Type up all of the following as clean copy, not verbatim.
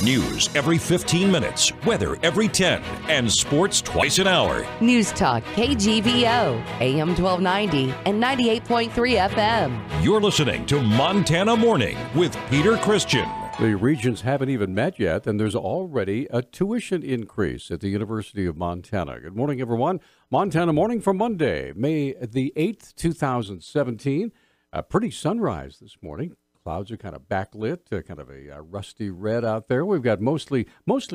News every 15 minutes, weather every 10, and sports twice an hour. Newstalk, KGVO, AM 1290 and 98.3 FM. You're listening to Montana Morning with Peter Christian. The regions haven't even met yet, and there's already a tuition increase at the University of Montana. Good morning, everyone. Montana Morning for Monday, May the 8th, 2017. A pretty sunrise this morning. Clouds are kind of backlit, kind of a rusty red out there. We've got mostly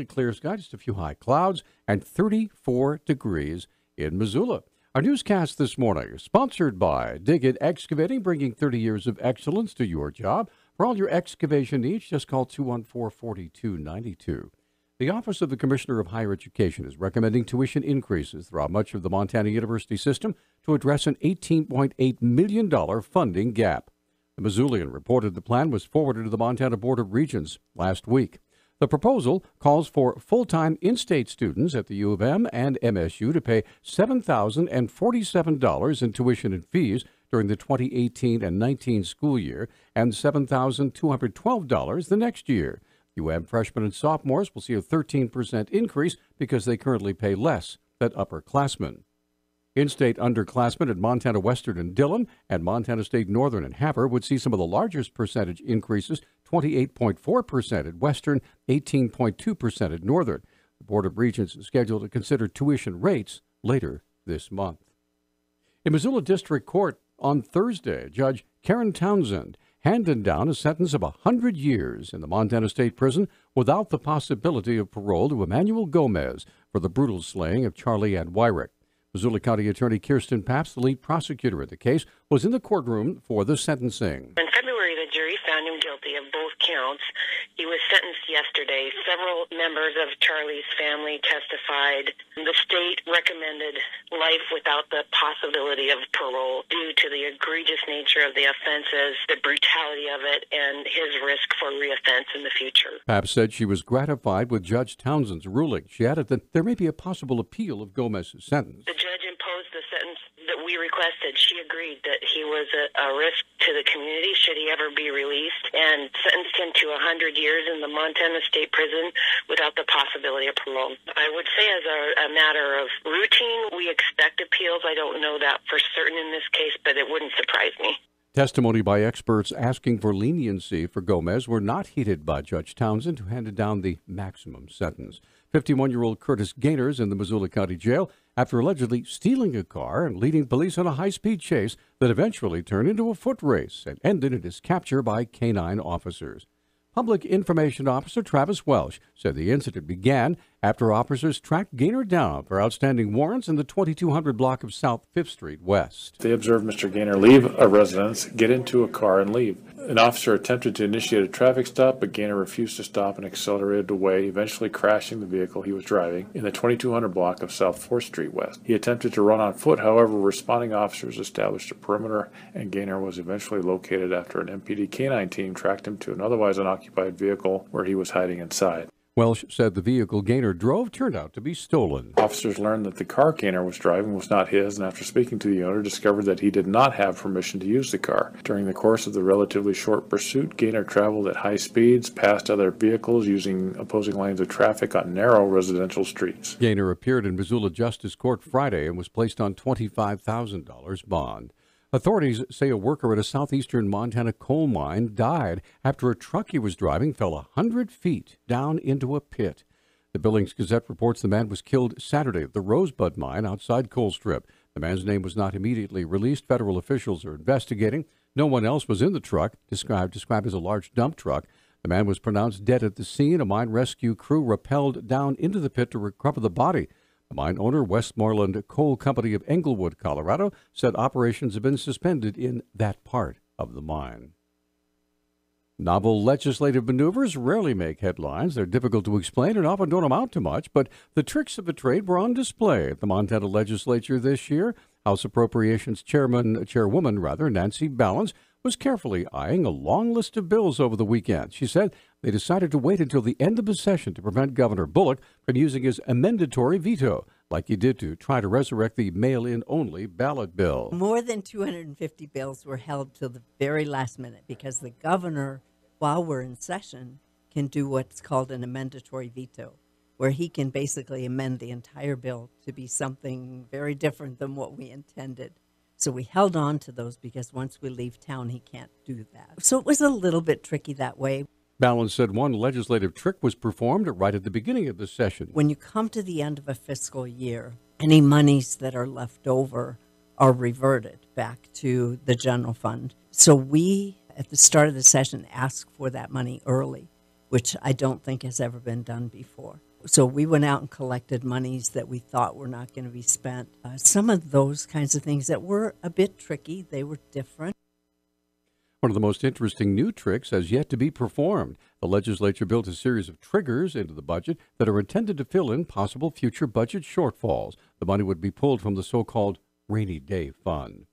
clear sky, just a few high clouds, and 34 degrees in Missoula. Our newscast this morning is sponsored by Dig It Excavating, bringing 30 years of excellence to your job. For all your excavation needs, just call 214-4292. The Office of the Commissioner of Higher Education is recommending tuition increases throughout much of the Montana University system to address an $18.8 million funding gap. The Missoulian reported the plan was forwarded to the Montana Board of Regents last week. The proposal calls for full-time in-state students at the U of M and MSU to pay $7,047 in tuition and fees during the 2018 and 19 school year and $7,212 the next year. UM freshmen and sophomores will see a 13% increase because they currently pay less than upperclassmen. In-state underclassmen at Montana Western and Dillon and Montana State Northern and Havre would see some of the largest percentage increases, 28.4% at Western, 18.2% at Northern. The Board of Regents is scheduled to consider tuition rates later this month. In Missoula District Court on Thursday, Judge Karen Townsend handed down a sentence of 100 years in the Montana State Prison without the possibility of parole to Emmanuel Gomez for the brutal slaying of Charlie Ann Wyrick. Missoula County Attorney Kirsten Papps, the lead prosecutor in the case, was in the courtroom for the sentencing. In February, the jury found him guilty of both counts. He was sentenced yesterday. Several members of Charlie's family testified. The state recommended life without the possibility of parole due to the egregious nature of the offenses, the brutality of it, and his risk for reoffense in the future. Papps said she was gratified with Judge Townsend's ruling. She added that there may be a possible appeal of Gomez's sentence. The judge imposed the sentence that we requested. She agreed that he was a risk to the community should he ever be released, and sentenced him to 100 years in the Montana State Prison without the possibility of parole. I would say as a matter of routine, we expect appeals. I don't know that for certain in this case, but it wouldn't surprise me. Testimony by experts asking for leniency for Gomez were not heeded by Judge Townsend, who handed down the maximum sentence. 51-year-old Curtis Gaynor is in the Missoula County Jail after allegedly stealing a car and leading police on a high-speed chase that eventually turned into a foot race and ended in his capture by canine officers. Public Information Officer Travis Welsh said the incident began after officers tracked Gaynor down for outstanding warrants in the 2200 block of South 5th Street West. They observed Mr. Gaynor leave a residence, get into a car, and leave. An officer attempted to initiate a traffic stop, but Gaynor refused to stop and accelerated away, eventually crashing the vehicle he was driving in the 2200 block of South 4th Street West. He attempted to run on foot, however, responding officers established a perimeter, and Gaynor was eventually located after an MPD canine team tracked him to an otherwise unoccupied vehicle where he was hiding inside. Welsh said the vehicle Gaynor drove turned out to be stolen. Officers learned that the car Gaynor was driving was not his, and after speaking to the owner, discovered that he did not have permission to use the car. During the course of the relatively short pursuit, Gaynor traveled at high speeds, past other vehicles, using opposing lanes of traffic on narrow residential streets. Gaynor appeared in Missoula Justice Court Friday and was placed on $25,000 bond. Authorities say a worker at a southeastern Montana coal mine died after a truck he was driving fell 100 feet down into a pit. The Billings Gazette reports the man was killed Saturday at the Rosebud mine outside Coalstrip. The man's name was not immediately released. Federal officials are investigating. No one else was in the truck, described as a large dump truck. The man was pronounced dead at the scene. A mine rescue crew rappelled down into the pit to recover the body. The mine owner, Westmoreland Coal Company of Englewood, Colorado, said operations have been suspended in that part of the mine. Novel legislative maneuvers rarely make headlines. They're difficult to explain and often don't amount to much, but the tricks of the trade were on display at the Montana legislature this year. House Appropriations Chairwoman Nancy Ballance was carefully eyeing a long list of bills over the weekend. She said they decided to wait until the end of the session to prevent Governor Bullock from using his amendatory veto, like he did to try to resurrect the mail-in only ballot bill. More than 250 bills were held till the very last minute because the governor, while we're in session, can do what's called an amendatory veto, where he can basically amend the entire bill to be something very different than what we intended. So we held on to those because once we leave town, he can't do that. So it was a little bit tricky that way. Balance said one legislative trick was performed right at the beginning of the session. When you come to the end of a fiscal year, any monies that are left over are reverted back to the general fund. So we, at the start of the session, asked for that money early, which I don't think has ever been done before. So we went out and collected monies that we thought were not going to be spent. Some of those kinds of things that were a bit tricky, they were different. One of the most interesting new tricks has yet to be performed. The legislature built a series of triggers into the budget that are intended to fill in possible future budget shortfalls. The money would be pulled from the so-called rainy day fund.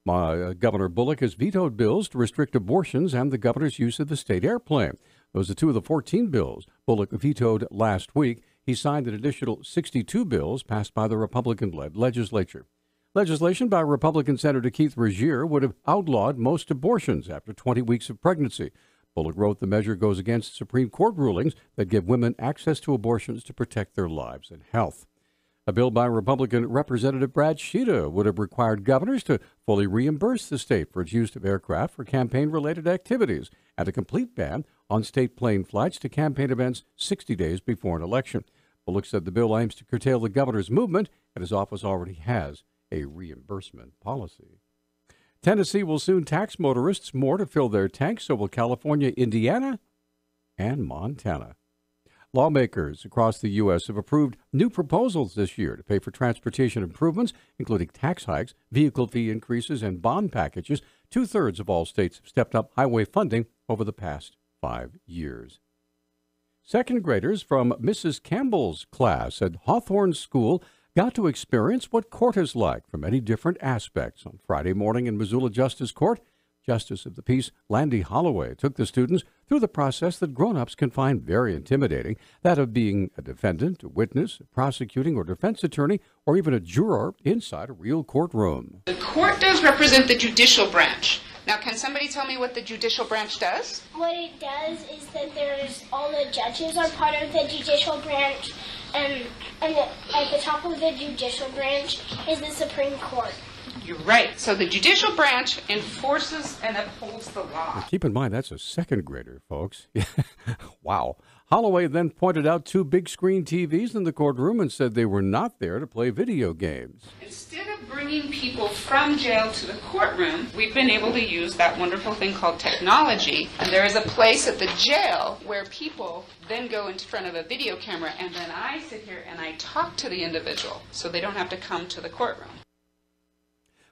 Governor Bullock has vetoed bills to restrict abortions and the governor's use of the state airplane. Those are two of the 14 bills Bullock vetoed last week. He signed an additional 62 bills passed by the Republican-led legislature. Legislation by Republican Senator Keith Regier would have outlawed most abortions after 20 weeks of pregnancy. Bullock wrote the measure goes against Supreme Court rulings that give women access to abortions to protect their lives and health. A bill by Republican Representative Brad Sheeta would have required governors to fully reimburse the state for its use of aircraft for campaign-related activities and a complete ban on state plane flights to campaign events 60 days before an election. Bullock said the bill aims to curtail the governor's movement, and his office already has a reimbursement policy. Tennessee will soon tax motorists more to fill their tanks, so will California, Indiana, and Montana. Lawmakers across the U.S. have approved new proposals this year to pay for transportation improvements, including tax hikes, vehicle fee increases, and bond packages. 2/3 of all states have stepped up highway funding over the past 5 years. Second graders from Mrs. Campbell's class at Hawthorne School got to experience what court is like from many different aspects. On Friday morning in Missoula Justice Court, Justice of the Peace Landy Holloway took the students through the process that grown-ups can find very intimidating, that of being a defendant, a witness, a prosecuting or defense attorney, or even a juror inside a real courtroom. The court does represent the judicial branch. Now, can somebody tell me what the judicial branch does? What it does is that there's all the judges are part of the judicial branch, and at the top of the judicial branch is the Supreme Court. You're right. So the judicial branch enforces and upholds the law. Now, keep in mind, that's a second grader, folks. Wow. Holloway then pointed out 2 big screen TVs in the courtroom and said they were not there to play video games. Instead of bringing people from jail to the courtroom, we've been able to use that wonderful thing called technology. And there is a place at the jail where people then go in front of a video camera, and then I sit here and I talk to the individual so they don't have to come to the courtroom.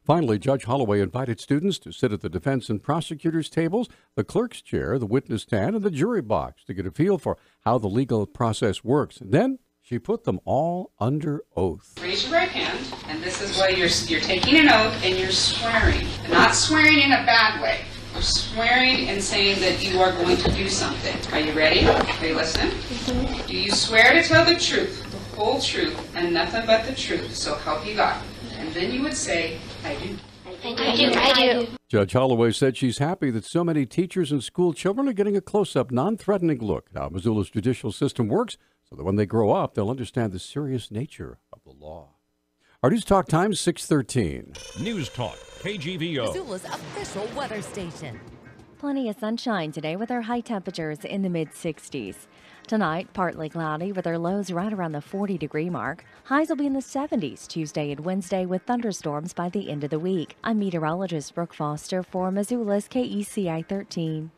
Finally, Judge Holloway invited students to sit at the defense and prosecutor's tables, the clerk's chair, the witness stand, and the jury box to get a feel for how the legal process works. And then she put them all under oath. Raise your right hand, and this is why you're taking an oath and you're swearing. And not swearing in a bad way. You're swearing and saying that you are going to do something. Are you ready? Are you listening? Do you swear to tell the truth, the whole truth, and nothing but the truth, so help you God? And then you would say, I do. I do. Judge Holloway said she's happy that so many teachers and school children are getting a close-up, non-threatening look at how Missoula's judicial system works so that when they grow up, they'll understand the serious nature of the law. Our News Talk time, 6:13. Newstalk, KGVO. Missoula's official weather station. Plenty of sunshine today with our high temperatures in the mid-60s. Tonight, partly cloudy with our lows right around the 40-degree mark. Highs will be in the 70s Tuesday and Wednesday with thunderstorms by the end of the week. I'm meteorologist Brooke Foster for Missoula's KECI 13.